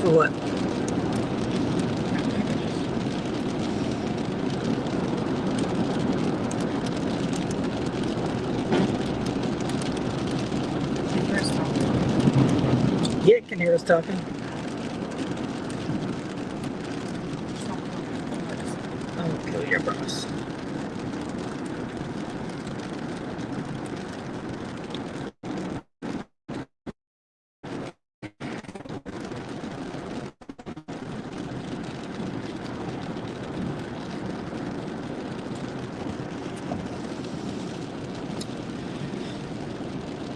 For what? Yeah, it can hear us talking. I'll kill your boss.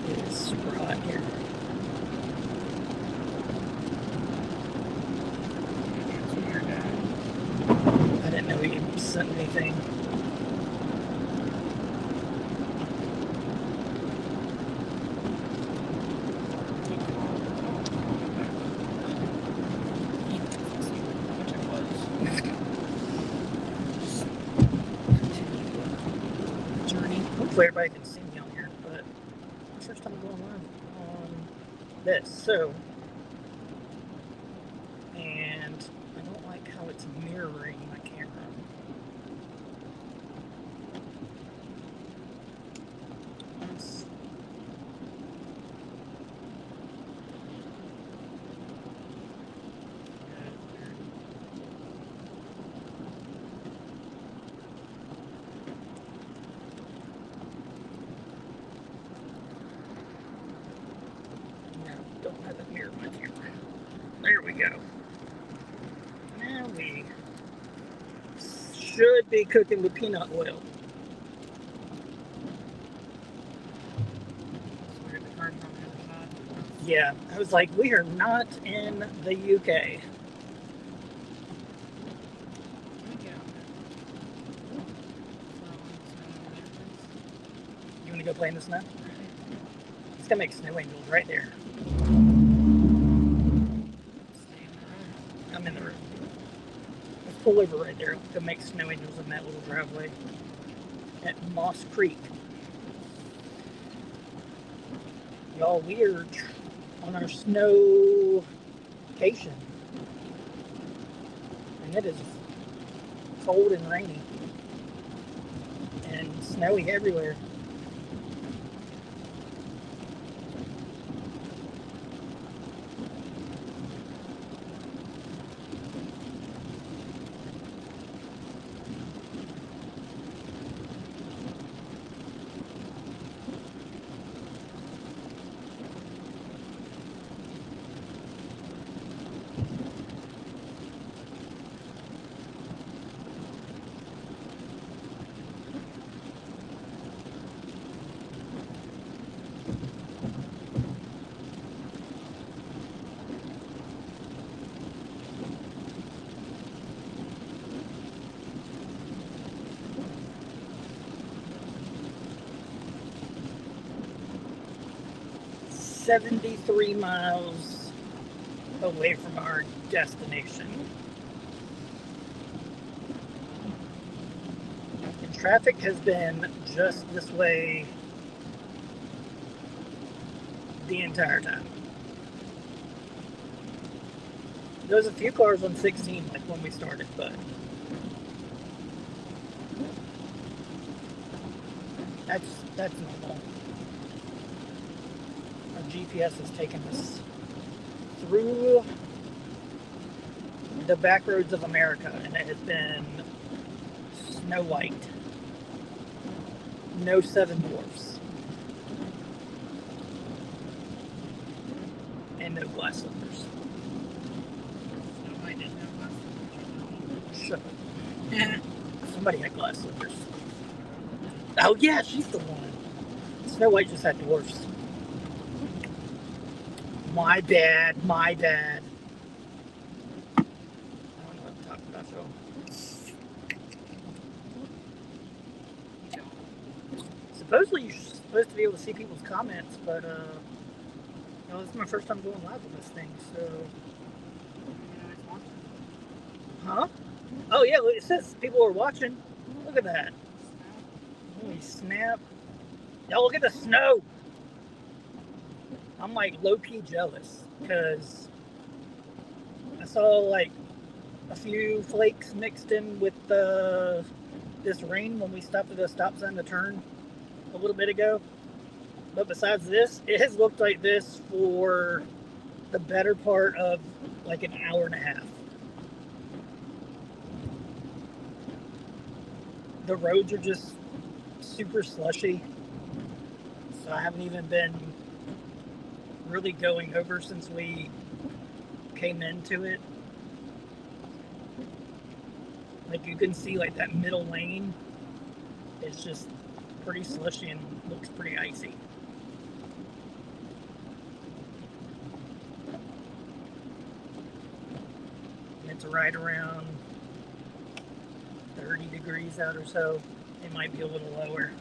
It is super hot here. I didn't know he sent anything. Hopefully everybody can see me on here, but first time going live on this, so, and I don't like how it's mirroring my camera. Let's, don't have it mirror my camera. There we go. Now we should be cooking with peanut oil. Yeah, I was like, we are not in the UK. You want to go play in the snow? It's gonna make snow angels right there. I'm in the room. Let's pull over right there. Go make snow angels in that little driveway at Moss Creek. Y'all, we are on our snowcation, and it is cold and rainy and snowy everywhere. $73 miles away from our destination. And traffic has been just this way the entire time. There was a few cars on 16 like when we started, but that's normal. Our GPS has taken us through the back roads of America, and it has been snow white. No seven dwarfs. And no glass slippers. Nobody didn't have glass slippers. Shut up. Somebody had glass slippers. Oh yeah, she's the one. Snow White just had dwarfs. My bad. I don't know what I'm talking about, so. Supposedly you're supposed to be able to see people's comments, but this is my first time going live with this thing, so. Huh? Oh yeah, it says people are watching. Look at that. Holy snap. Y'all look at the snow. I'm like low-key jealous because I saw like a few flakes mixed in with this rain when we stopped at a stop sign to turn a little bit ago. But besides this, it has looked like this for the better part of like an hour and a half. The roads are just super slushy, so I haven't even been really going over since we came into it. Like you can see like that middle lane is just pretty slushy and looks pretty icy. It's right around 30 degrees out or so. It might be a little lower.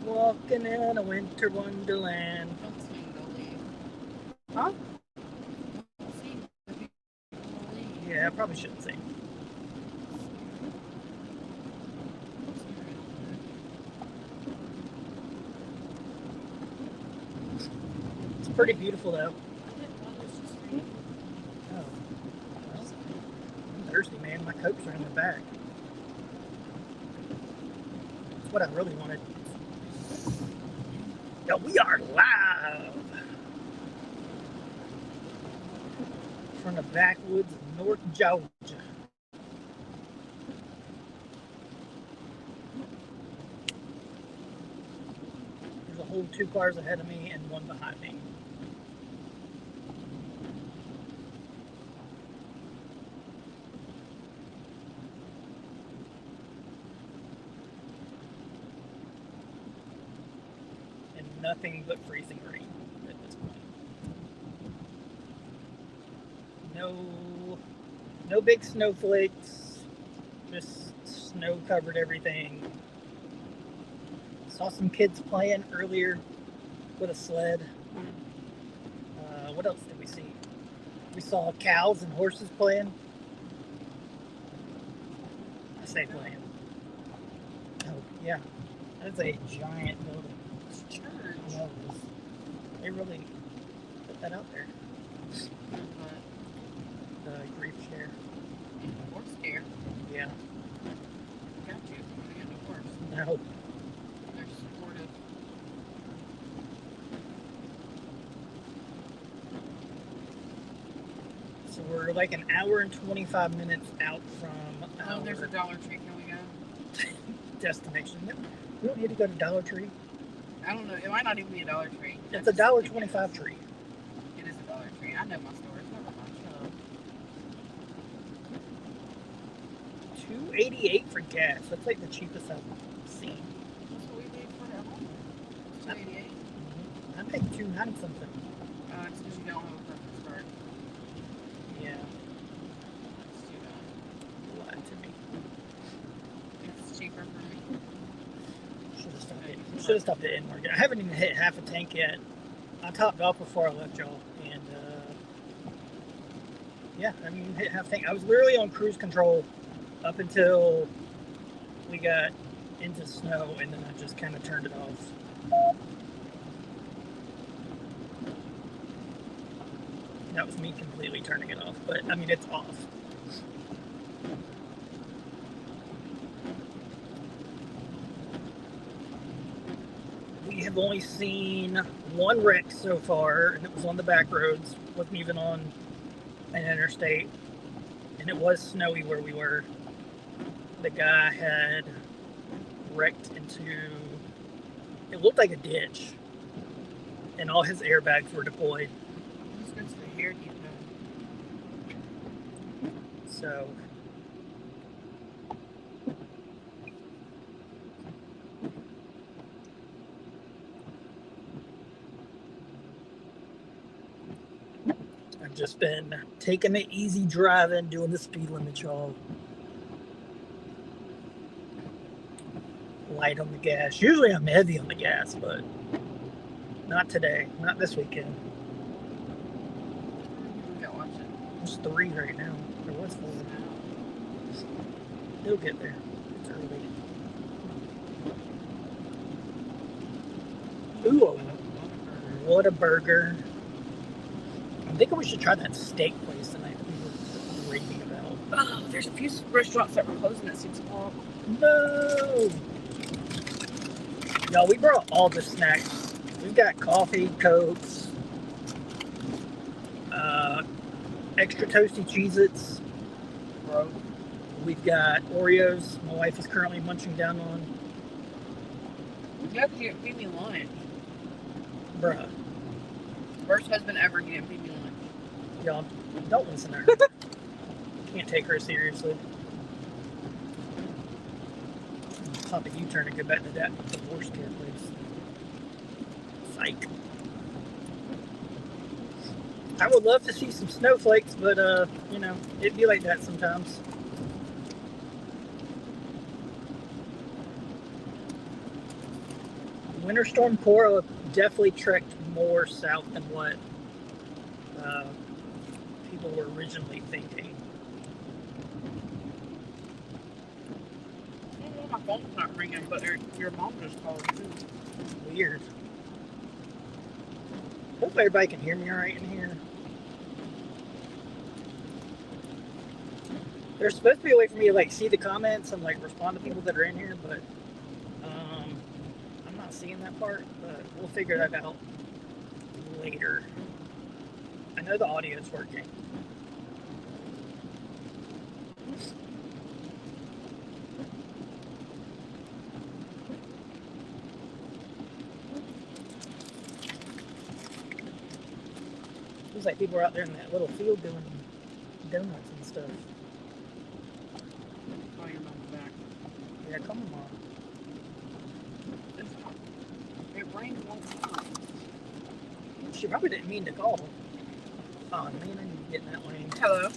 Walking in a winter wonderland. Don't swing the lead. Huh? Don't see the people lead. Yeah, I probably shouldn't sing. It's pretty beautiful though. I didn't know this was raining. Oh, well, I'm thirsty, man. My Cokes are in the back. That's what I really wanted. Yo, we are live from the backwoods of North Georgia. There's a whole 2 cars ahead of me and 1 behind me. And nothing but freezing rain at this point. No big snowflakes, just snow covered everything. Saw some kids playing earlier with a sled. What else did we see? We saw cows and horses playing. I say playing. Oh, yeah. That's a giant building. It's church. No, they really put that out there. But The grief share. we're scared. Yeah. Got you. We're gonna get worse. No. They're supportive. So we're like an hour and 25 minutes out from Oh, our there's a Dollar Tree. Can we go? destination. We don't need to go to Dollar Tree. I don't know. It might not even be a Dollar Tree. It's a $1.25 tree. It is a Dollar Tree. I know my stores. Never mind. Shut up. $2.88 for gas. That's like the cheapest I've seen. That's what we paid for at home. $2.88. I paid $2.90 something. It's because you don't have a purpose card. Yeah, That's too bad. lied to me. It's cheaper for me. Should have stopped at N-Market. I haven't even hit half a tank yet. I topped off before I left y'all, and yeah, I haven't even hit half a tank. I was literally on cruise control up until we got into snow, and then I just kind of turned it off. That was me completely turning it off, but I mean, it's off. We have only seen 1 wreck so far, and it was on the back roads. Wasn't even on an interstate, and it was snowy where we were. The guy had wrecked into, it looked like a ditch, and all his airbags were deployed. Let's go to the hair depot. So I've just been taking it easy driving, doing the speed limit, y'all. Light on the gas. Usually I'm heavy on the gas, but not today. Not this weekend. Go watch it. There's 3 right now. There was 4. They'll get there. It's early. Whataburger. I'm thinking we should try that steak place tonight that we were raving about. Oh, there's a few restaurants that were closing at 6 o'clock. No! Y'all, we brought all the snacks. We've got coffee, Cokes, extra toasty Cheez-Its. Bro. We've got Oreos. My wife is currently munching down on. Yeah, because you didn't feed me lunch. Bruh. First husband ever, he didn't feed me lunch. Y'all, don't listen to her. Can't take her seriously. Pop a U-turn and go back to that divorce care place. Psych. I would love to see some snowflakes, but you know, it'd be like that sometimes. Winter Storm Cora definitely trekked more south than what people were originally thinking. I don't know, my phone's not ringing, but your mom just called too. Weird. Hopefully everybody can hear me all right in here. There's supposed to be a way for me to like see the comments and like respond to people that are in here, but I'm not seeing that part. But we'll figure that out later. I know the audio is working. Seems like people are out there in that little field doing donuts and stuff. Oh, your mom's back. Yeah, come on, Mom. It's not. It rained and won't stop. She probably didn't mean to call. Oh man, I need to get in that lane. Hello.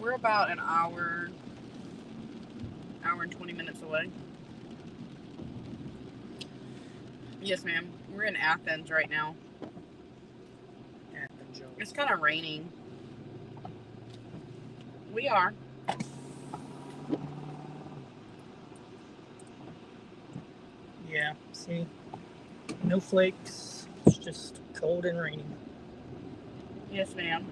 We're about an hour and 20 minutes away. Yes, ma'am. We're in Athens right now. Athens, y'all. It's kind of raining. We are. Yeah, see? No flakes. It's just cold and rainy. Yes, ma'am.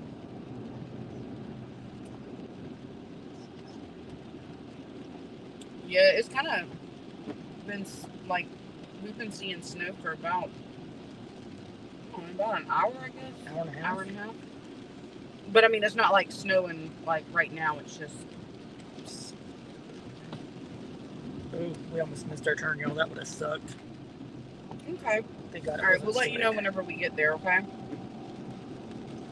Yeah, it's kind of been like we've been seeing snow for about an hour, I guess. Hour and a half. Hour and a half. But I mean, it's not like snowing like right now. It's just. Oh, we almost missed our turn, y'all. That would have sucked. Okay. They got it. All right, we'll let you know whenever we get there. Okay.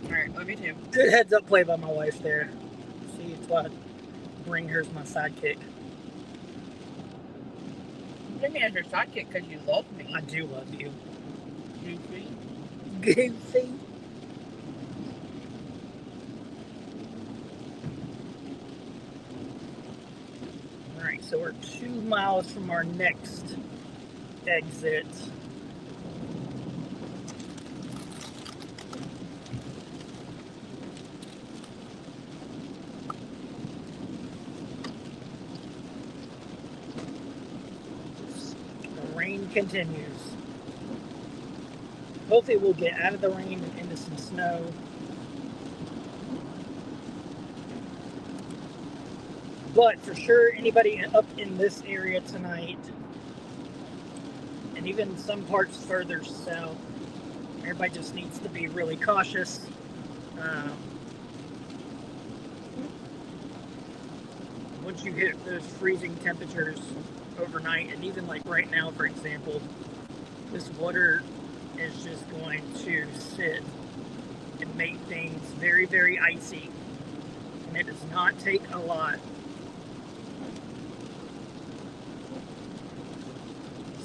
All right. Love you too. Good heads up play by my wife there. See, it's why I bring her as my sidekick. You bring me as your sidekick because you love me. I do love you. Goofy. Goofy. Alright, so we're 2 miles from our next exit. The rain continues. Hopefully we'll get out of the rain and into some snow. But for sure, anybody up in this area tonight, and even some parts further south, everybody just needs to be really cautious. Once you hit those freezing temperatures overnight, and even like right now, for example, this water is just going to sit and make things very, very icy. And it does not take a lot.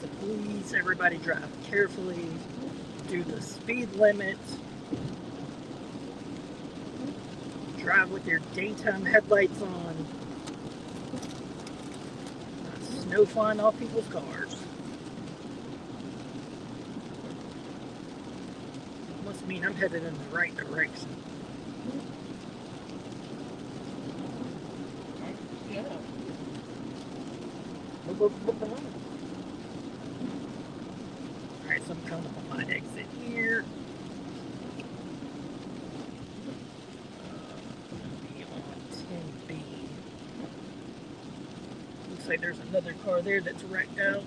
So please, everybody drive carefully, do the speed limit, drive with your daytime headlights on, not snow flying off people's cars. Must mean I'm headed in the right direction. Yeah. like there's another car there that's wrecked out.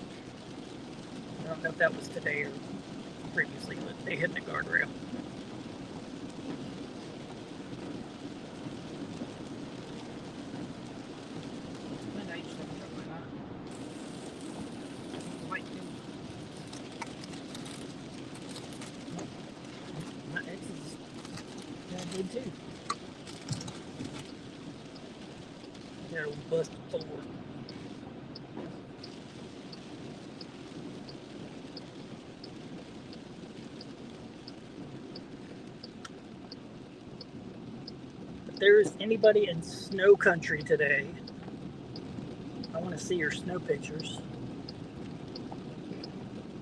I don't know if that was today or previously, but they hit the guardrail. My ex is good too. Got a busted Ford. If there is anybody in snow country today, I want to see your snow pictures.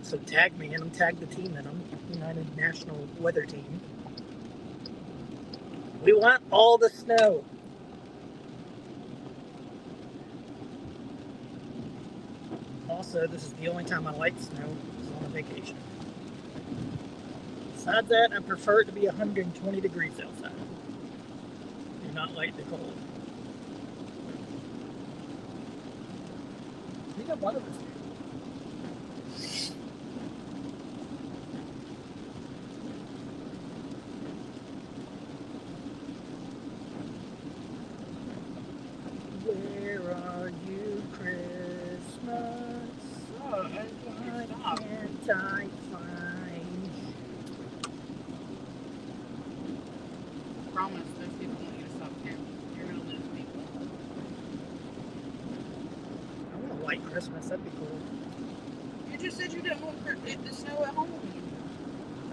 So tag me in them, tag the team in them, United National Weather Team. We want all the snow. Also, this is the only time I like snow is on a vacation. Besides that, I prefer it to be 120 degrees outside. Do not like the cold. I think one of us do. Where are you, Christmas? Oh, Why can't I find? I promise those people want you to stop caring. You're gonna lose people. I want a white Christmas. That'd be cool. You just said you didn't want it to snow at home.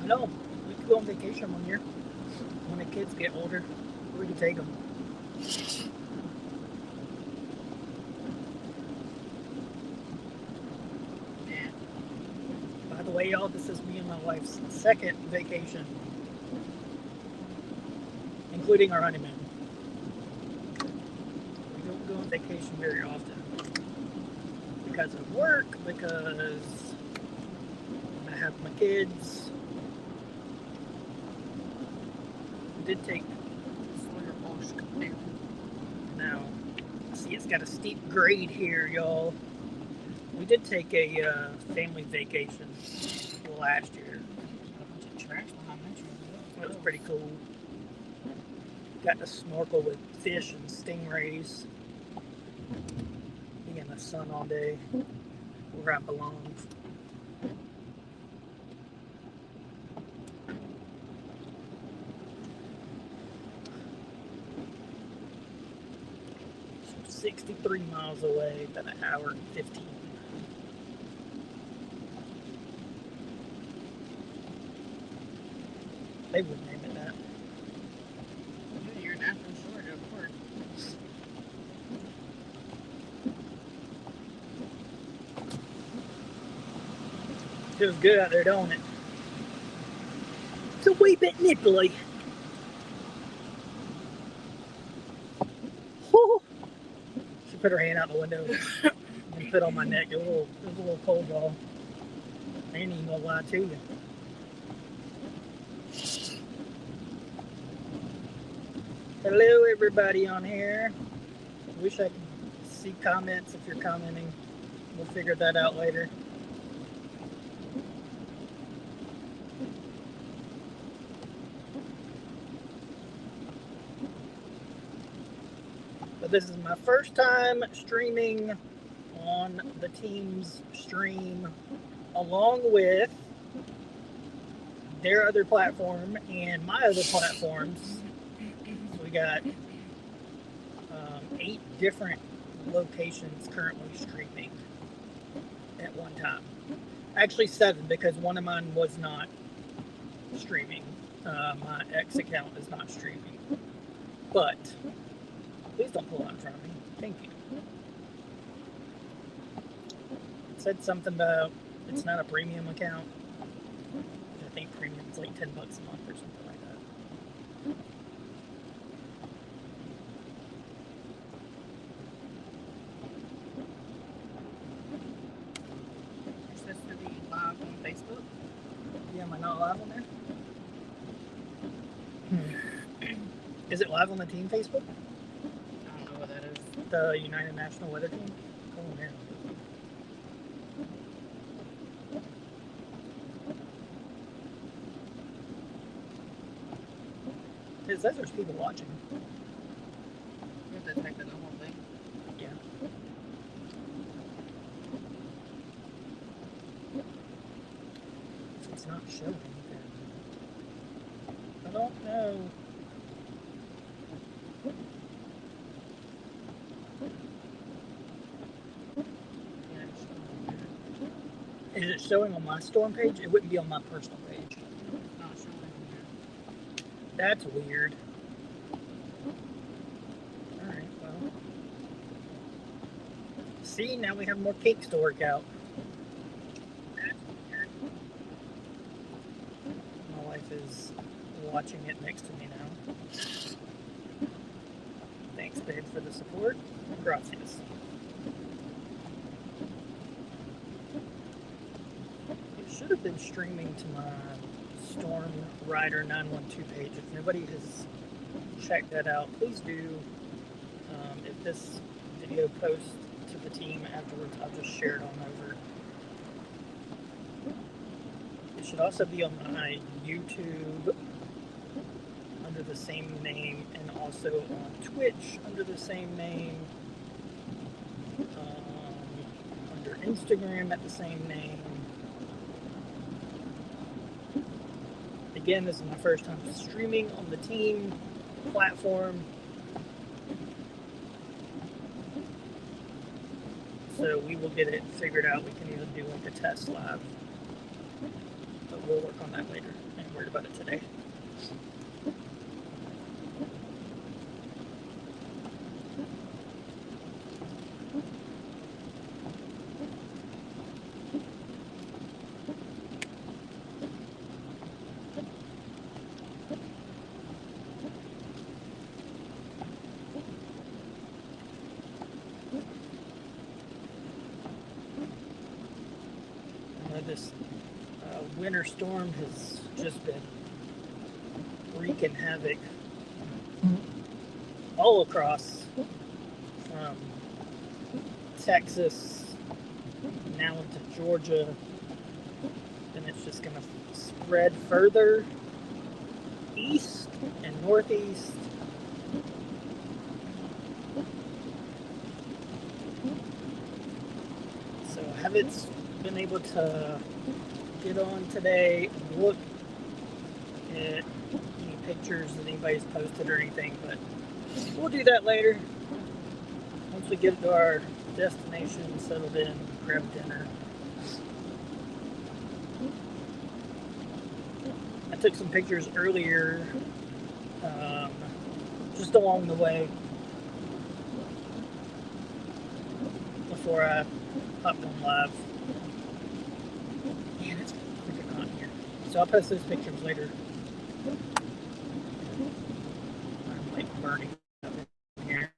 I know. We could go on vacation one year. When the kids get older, we could take them. By the way, y'all, this is me and my wife's second vacation, including our honeymoon. We don't go on vacation very often because of work, because I have my kids. We did take. Now, see, it's got a steep grade here, y'all. We did take a family vacation last year. A bunch of trash behind that tree. It was pretty cool. Got to snorkel with fish and stingrays. Be in the sun all day, where I belong. So 63 miles away, about an hour and 15. They would name it that. Yeah, you're natural short, of course. Feels good out there, don't it? It's a wee bit nipply. Whew. She put her hand out the window and put on my neck. It was a little cold, y'all. I ain't even gonna lie to you. Hello, everybody on here. Wish I could see comments if you're commenting. We'll figure that out later. But this is my first time streaming on the team's stream along with their other platform and my other platforms. So we got 8 different locations currently streaming at one time. Actually 7, because one of mine was not streaming. My ex account is not streaming. But please don't pull out in front of me. Thank you. It said something about it's not a premium account. I think premium is like $10 a month or something like that. Is this to be live on Facebook? Yeah, am I not live on there? Is it live on the team Facebook? I don't know what that is. The United National Weather Team? pulling in. It says there's people watching. You have to type in the whole thing. Yeah. If it's not showing, then I don't know. Yeah, it's showing. Is it showing on my storm page? It wouldn't be on my personal page. It's not showing here. That's weird. Alright, well. See, now we have more cakes to work out. That's weird. My wife is watching it next to me now. Thanks, babe, for the support. Gracias. It should have been streaming to my Storm Rider 912 page. If nobody has checked that out, please do. If this video posts to the team afterwards, I'll just share it on over. It should also be on my YouTube under the same name, and also on Twitch under the same name, under Instagram at the same name. Again, this is my first time streaming on the team platform, so we will get it figured out. We can even do like a test live, but we'll work on that later. I ain't worried about it today. This winter storm has just been wreaking havoc all across, from Texas now into Georgia, and it's just going to spread further east and northeast. So I haven't been able to get on today and look at any pictures that anybody's posted or anything, but we'll do that later once we get to our destination, settled in, grab dinner. I took some pictures earlier, just along the way before I hopped on live. Man, it's freaking hot here. So I'll post those pictures later. I'm like burning up in here.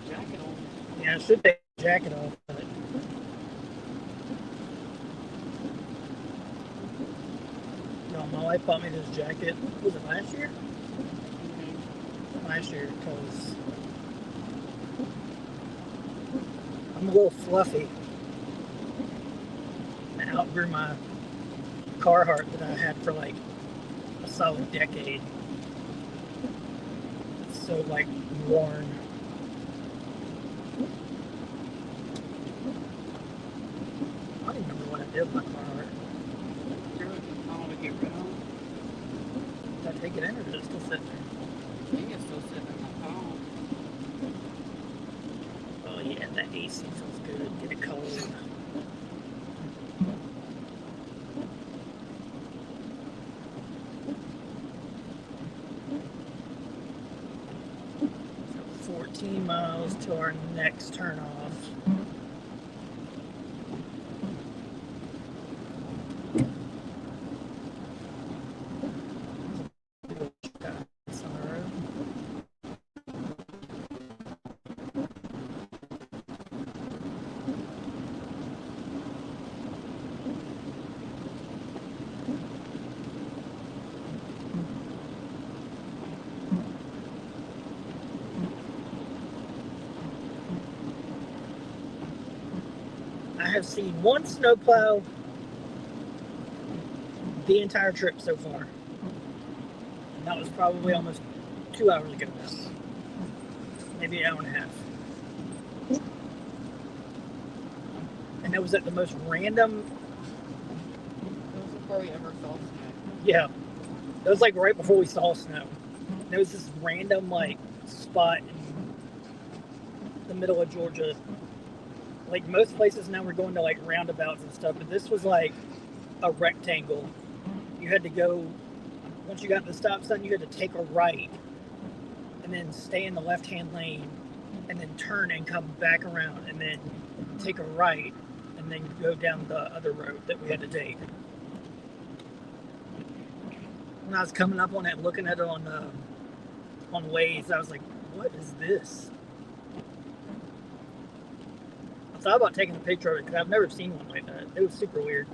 Jacket on. Yeah, I should take the jacket off, but no, my wife bought me this jacket. Was it last year? Last year, because I'm a little fluffy. I outgrew my Carhartt that I had for like a solid decade. It's so like worn. I don't even remember what I did with my Carhartt. I want to get rid of them. Did I take it in or did it still sit there? You can still sit in my phone. Oh yeah, that AC feels good. Get it cold. So 14 miles to our next turnoff. have seen one snowplow the entire trip so far. And that was probably almost 2 hours ago now. Maybe an hour and a half. And that was at the most random. It was before we ever saw snow. Yeah. It was like right before we saw snow. There was this random like spot in the middle of Georgia. Like most places now we're going to like roundabouts and stuff, but this was like a rectangle. You had to go, once you got to the stop sign, you had to take a right and then stay in the left-hand lane and then turn and come back around and then take a right and then go down the other road that we had to take. When I was coming up on it, looking at it on Waze, I was like, what is this? I thought about taking a picture of it because I've never seen one like that. It was super weird.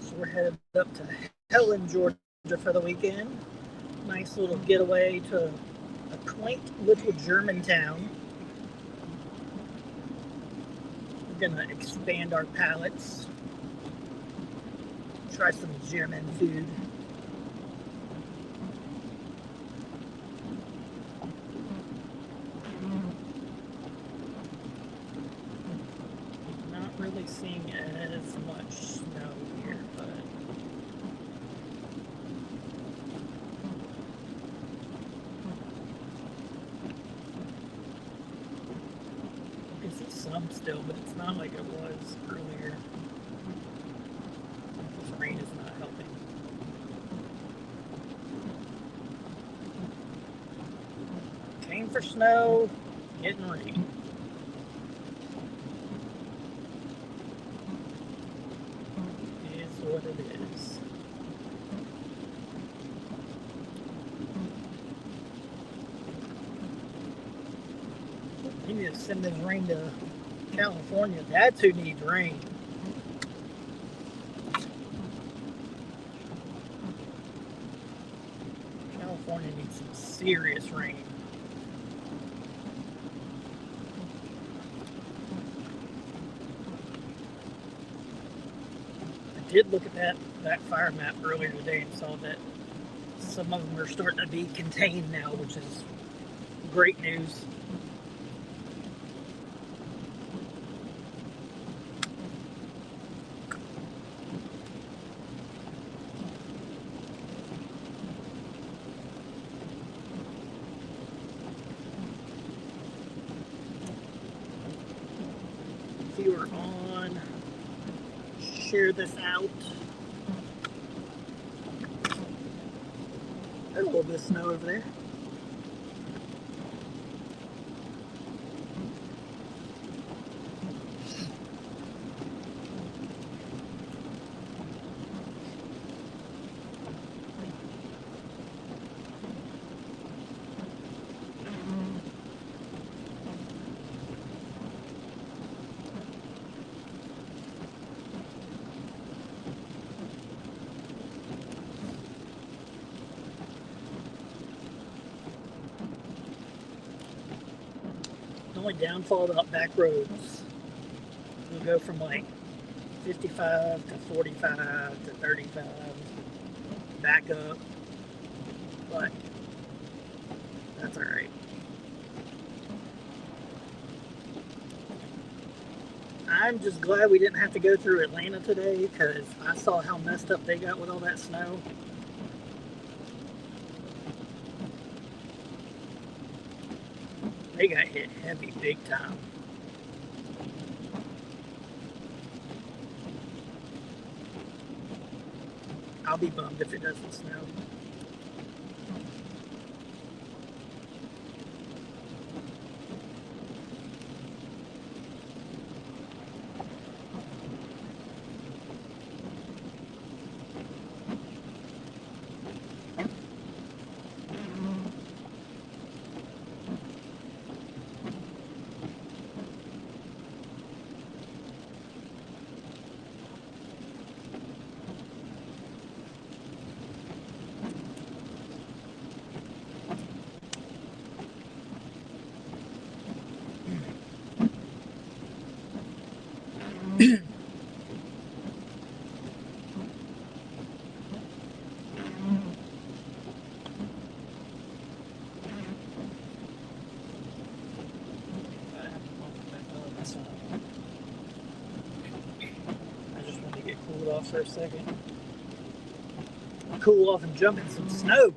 So we're headed up to Helen, Georgia for the weekend. Nice little getaway to a quaint little German town. We're gonna expand our palates. Try some German food. Not really seeing as much snow here, but I can see some still, but it's not like it was earlier. This rain is not helping. Came for snow, getting rain. It is what it is. We need to send this rain to California. That's who needs rain. California needs some serious rain. I did look at that fire map earlier today and saw that some of them are starting to be contained now, which is great news. If you are on, share this out. There's a little bit of snow over there. The only downfall about back roads, we'll go from like 55 to 45 to 35, back up, but that's all right. I'm just glad we didn't have to go through Atlanta today because I saw how messed up they got with all that snow. They got hit heavy big time. I'll be bummed if it doesn't snow. off for a second. Cool off and jump in some snow.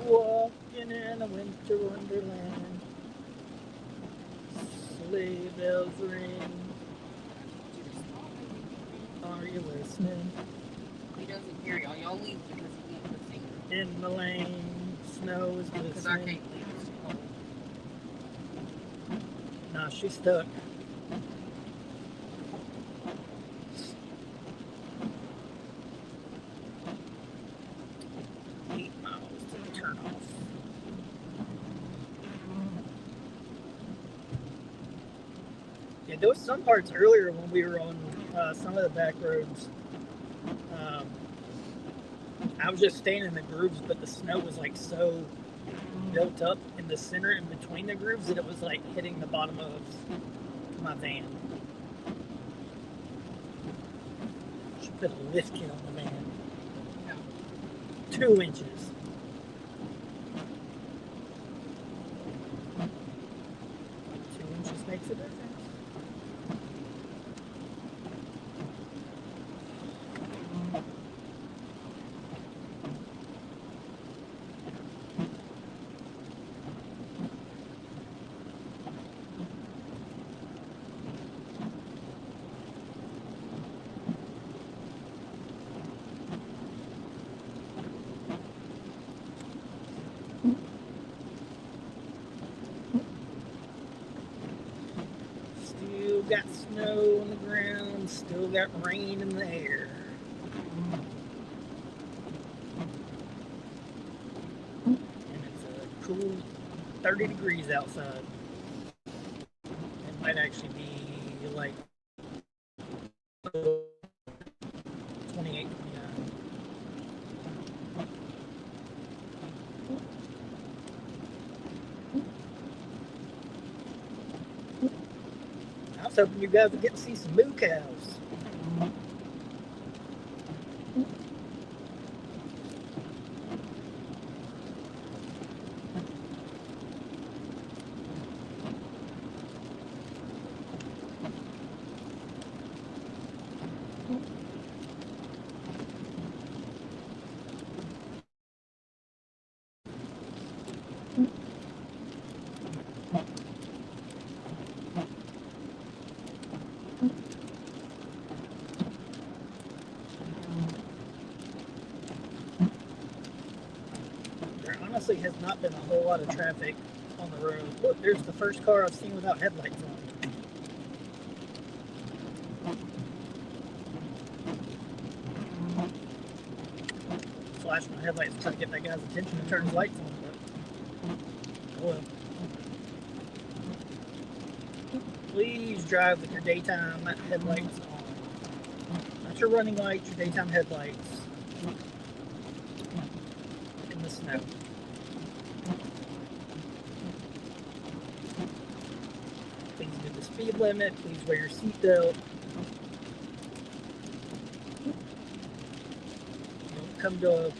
Walking in a winter wonderland. Sleigh bells ring. Are you listening? He doesn't hear y'all. Y'all leave because he can't listen. In the lane, snow is Because I glistening. can't leave. It's too cold. Nah, she's stuck. 8 miles to the turnoff. Yeah, there was some parts earlier when we were on some of the back roads. I was just staying in the grooves, but the snow was like so built up in the center in between the grooves that it was like hitting the bottom of my van. Should put a lift kit on the van. No. 2 inches. 2 inches makes a difference. Still got snow on the ground, still got rain in the air. And it's a cool 30 degrees outside. It might actually be like 28, 29. I was hoping you guys would get to see some moo cows. There honestly has not been a whole lot of traffic on the road. Look, there's the first car I've seen without headlights on. Flash my headlights trying to get that guy's attention to turn his lights on, but well. Please drive with your daytime headlights on. Not your running lights, your daytime headlights. In the snow. Please do the speed limit. Please wear your seatbelt. Don't come to a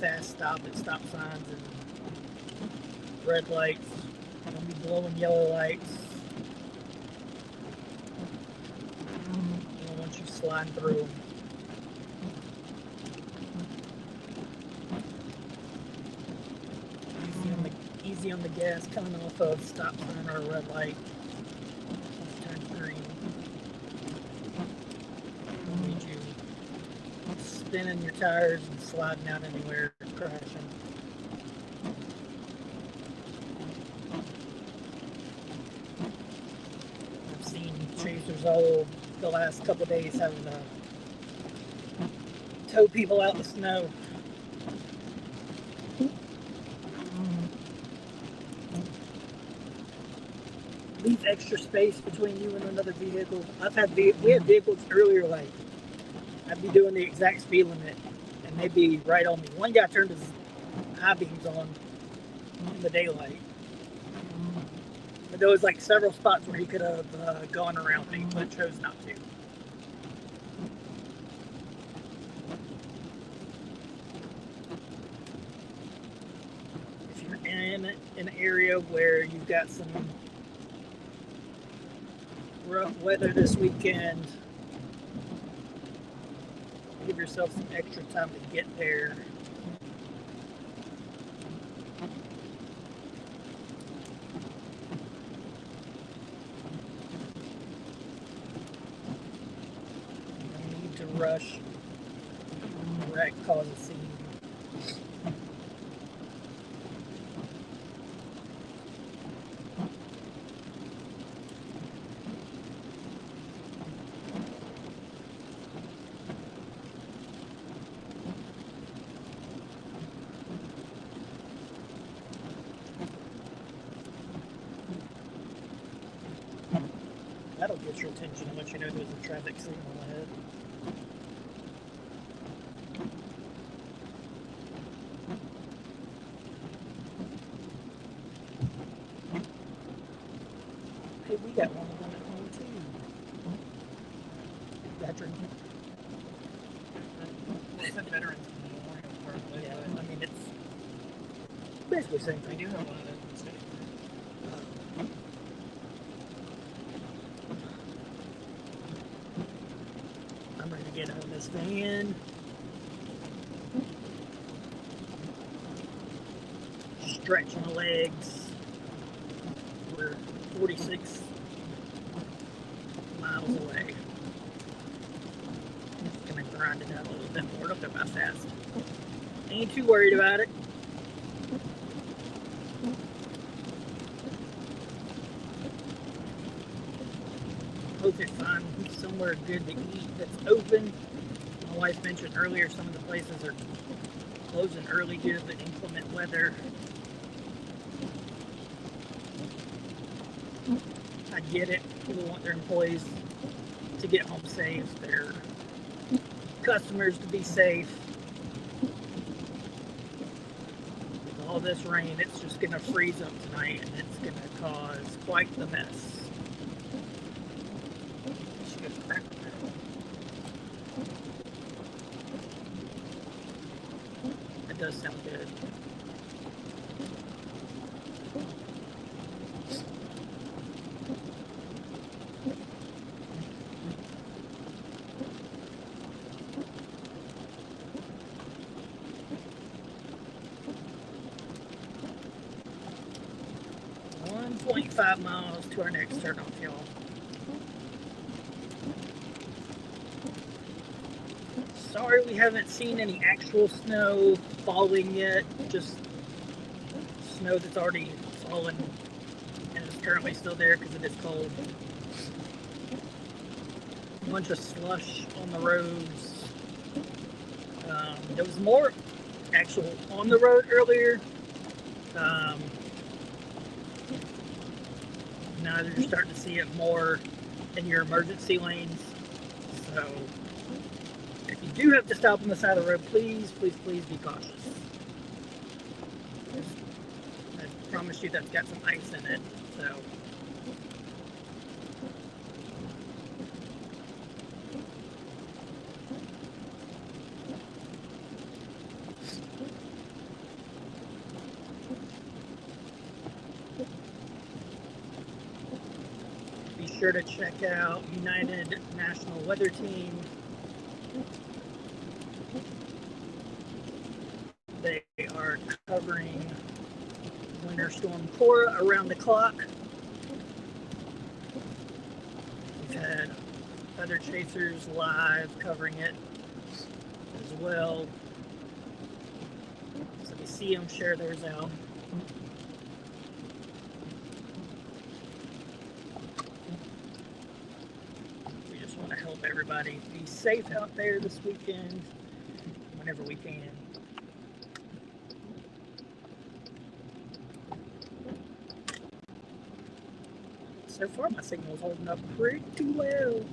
fast stop at stop signs and red lights. Don't be blowing yellow lights. You don't want you sliding through them. Easy on the gas coming off of stop sign or a red light. Turn green. Don't need you spinning your tires and sliding out anywhere, crashing. I've seen chasers all the last couple of days having to tow people out in the snow. Leave extra space between you and another vehicle. We had vehicles earlier, like I'd be doing the exact speed limit and they'd be right on me. One guy turned his high beams on in the daylight. But there was like several spots where he could have gone around me, but chose not to. in an area where you've got some rough weather this weekend, give yourself some extra time to get there. No need to rush. Wreck cause a scene. That'll get your attention and let you know there's a traffic signal ahead. Hey, we got one of them at home too. Veteran. They said Veterans Memorial Park. Yeah, I mean it's basically the same We thing. do have one of those in the state. I'm ready to get out of this van. Stretch my legs. We're 46 miles away. Just gonna grind it out a little bit more. Don't go by fast. Ain't too worried about it. Hope you find somewhere good to eat that's open. My wife mentioned earlier some of the places are closing early due to the inclement weather. I get it. People want their employees to get home safe, their customers to be safe. With all this rain, it's just going to freeze up tonight and it's going to cause quite the mess. That does sound good. .5 miles to our next turnoff, y'all. Sorry we haven't seen any actual snow falling yet, just snow that's already fallen and is currently still there because it is cold. A bunch of slush on the roads. There was more actual on the road earlier. Now you're starting to see it more in your emergency lanes. So if you do have to stop on the side of the road, please, please, please be cautious. I promise you that's got some ice in it. So be sure to check out United National Weather Team. They are covering Winter Storm Cora around the clock. We've had other chasers live covering it as well. So if you see them, share theirs out. We just want to help everybody be safe out there this weekend whenever we can. So far, my signal's holding up pretty well.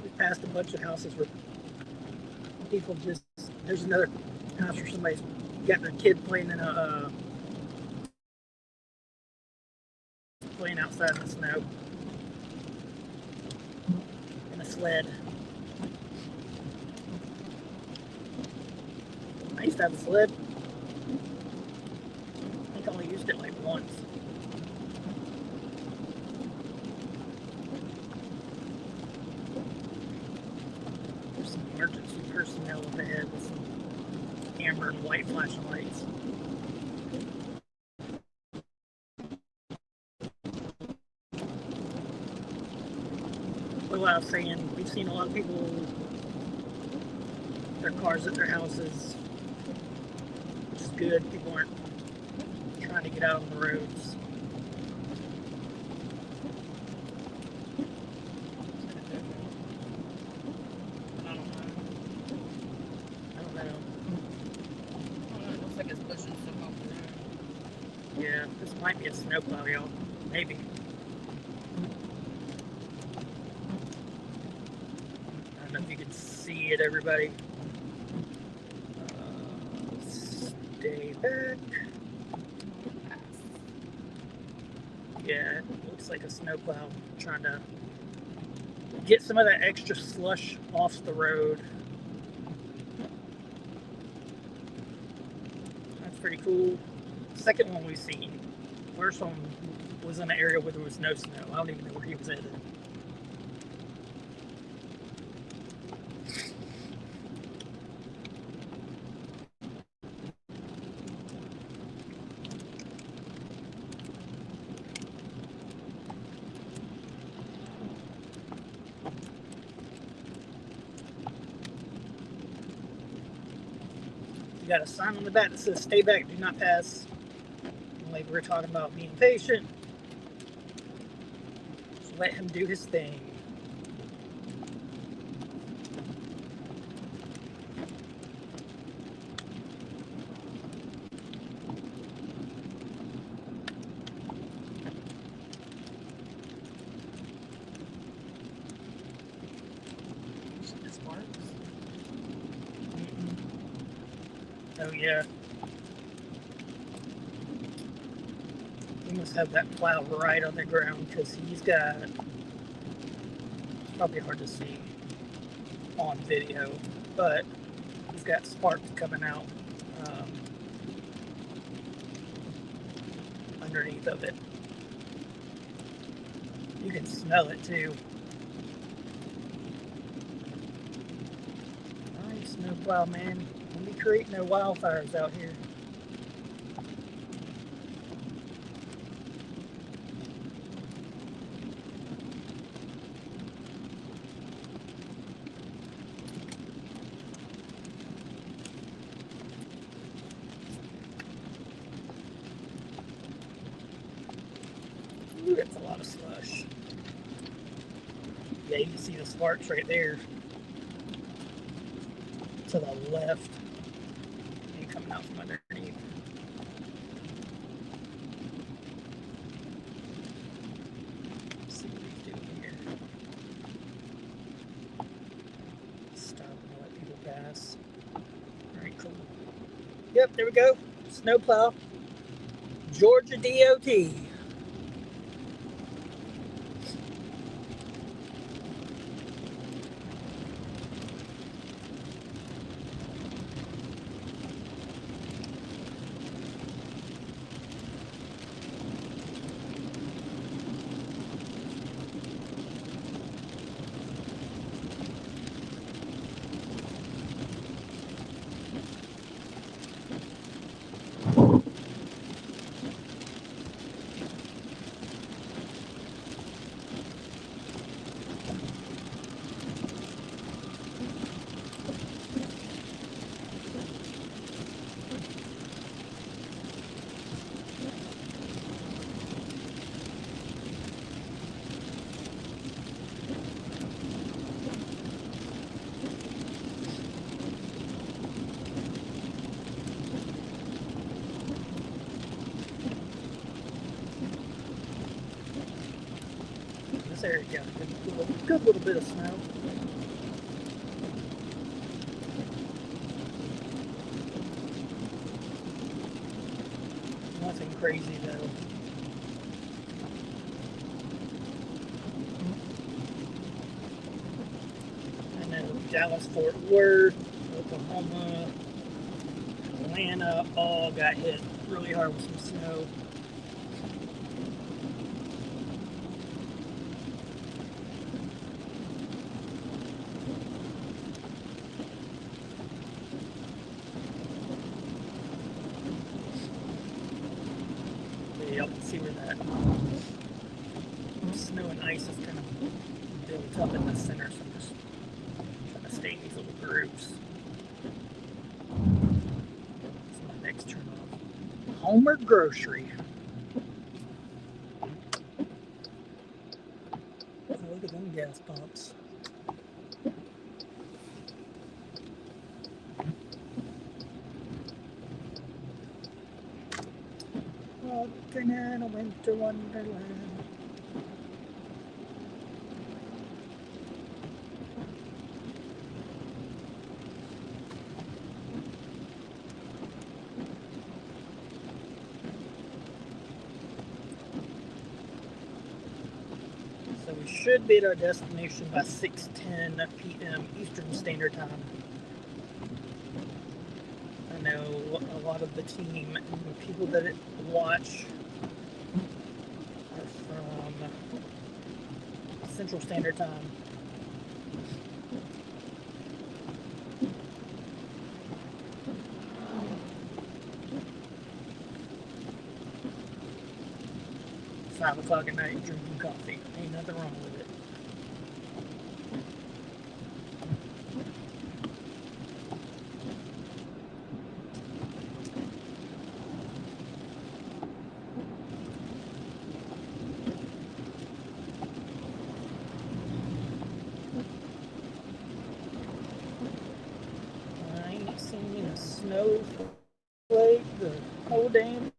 We passed a bunch of houses where people just, there's another house where somebody's got their kid playing playing outside in the snow in a sled. I used to have a sled. I think I only used it like once. There's some emergency personnel up ahead with some amber and white flashing lights. What I was saying, we've seen a lot of people, their cars at their houses, which is good. People aren't trying to get out on the roads. I don't know. It looks like it's pushing stuff off the road. Yeah, this might be a snowplow, y'all. Maybe. I don't know if you can see it, everybody. Stay back. Yeah, it looks like a snowplow trying to get some of that extra slush off the road. That's pretty cool. Second one we've seen. First one was in an area where there was no snow. I don't even know where he was headed. You got a sign on the back that says "Stay back, do not pass." Like we're talking about being patient. So let him do his thing. It sparks. Oh yeah. He must have that plow right on the ground because he's got, it's probably hard to see on video, but he's got sparks coming out underneath of it. You can smell it too. Nice snowplow, man. Don't be creating no wildfires out here. Ooh, that's a lot of slush. Yeah, you can see the sparks right there to the left and coming out from underneath. Let's see what he's doing here. Stop and let people pass. Alright, cool. Yep, there we go. Snowplow. Georgia DOT. There you go. Good little bit of snow. Nothing crazy though. I know Dallas, Fort Worth, Oklahoma, Atlanta all got hit really hard with some snow. Yep, see where that snow and ice is kind of built up in the center, so I'm just trying to stay in these little grooves. That's my next turn off. Homer Grocery. Oh, look at them gas pumps. Walking in a winter wonderland. So we should be at our destination by 6:10 p.m. Eastern Standard Time. I know a lot of the team and the people that watch are from Central Standard Time. It's 5 o'clock at night drinking coffee. Ain't nothing wrong with it. I ain't seen a snowflake the whole damn